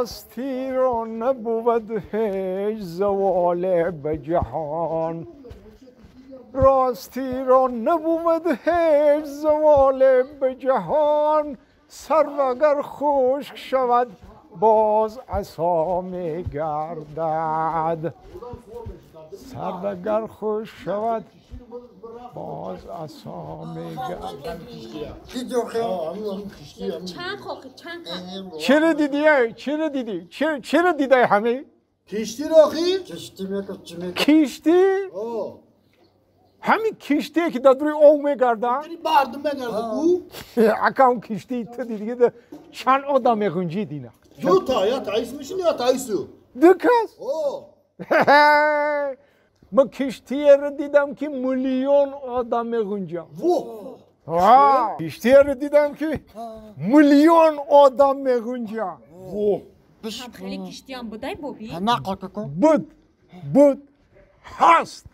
راستی را نبود هیچ زوال به جهان راستی را نبود هیچ زوال به جهان سرو اگر خشک شود باز عصا می گردد سرو اگر خشک شود باز عصا می گردد چرا دیدی؟ چرا دیدی؟ چرا دیدی همه؟ کشتی راخی؟ کشتی؟ همین کشتی که در روی او میگردن؟ بردم میگردن او؟ اکا اون کشتی تو دیدی که چند آدم میگنجی دینا دو تا یا تاییس میشین یا تاییسو؟ دو کس؟ من کشتی رو دیدم که میلیون آدم میگنجن کشتی رو دیدم که میلیون آدم میگنجن خیلی کشتی هم بودای بابی؟ بود هست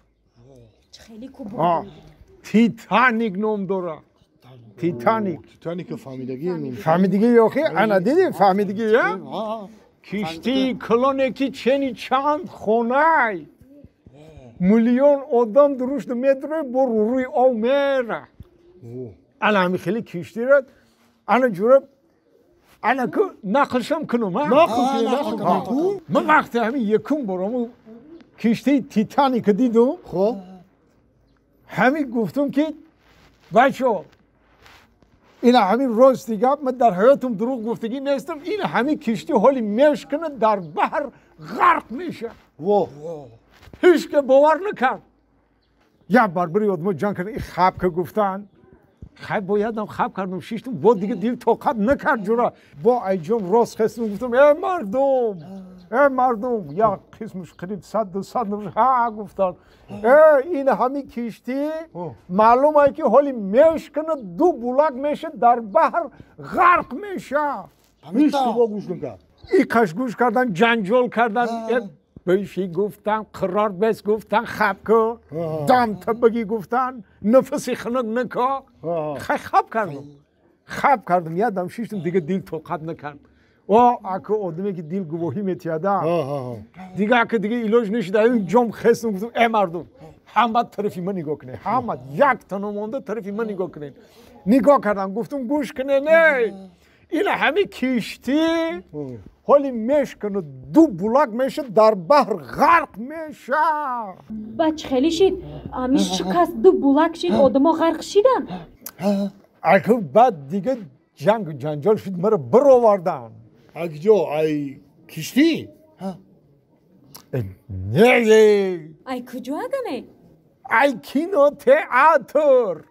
خیلی خوب بود تیتانیک نام داره تیتانیک فهمیدگی فهمیدگی یاخی انا دیدی فهمیدگی یا کشتی کلونه که چنی چند خونه میلیون آدم دروش میدره برو روی او میره انا همی خیلی کشتی رد انا جورب انا که نقلشم کنم نقل من وقتی همی یکم برام کشتی تیتانیک دیدم خب همی گفتم که بچه اینا همین راست دیگه من در حیاتم دروغ گفتگی نیستم این همین کشتی حالی میشکنه در بحر غرق میشه هیچ که باور نکرد یا بار بری آدم جان کنه این خواب که گفتن خواب بایدم خواب کردم شیشتم با دیگه دیل طاقت نکرد جورا با ایجام راست خستم گفتم ای مردم یا قسمش خرید 100 نفر ها گفتن این همین کشتی معلومه که حالی میشکنه دو بولاک میشه در بحر غرق میشه هیچ که با گوش نکرد ای کش گوش کردن جنجال کردن بیشی گفتن قرار بس گفتن خواب که دم تبگی گفتن نفسی خنک نکا خواب کردم یادم شیشتم دیگه دیل طاقت نکرد اکه آدمی که دیل گواهی میتیاده دیگه اکه دیگه ایلاج نشده این جام خستم گفتم ای مردم همه طرفی من نگاه کنه همه یک تنو مونده طرفی من نگاه کنه نگاه کردم گفتم گوش کنه نه این همه کشتی حالی میشکنه دو بولاک میشه در بحر غرق میشه بچه خیلی شید همیشه شکست دو بولاک شید آدم ها غرق شیدن اکه بعد دیگه جنگ و جنجال شد مرا برآوردن اگه جو ای کشتی نه ای کجا اگنه ای کینو تئاتر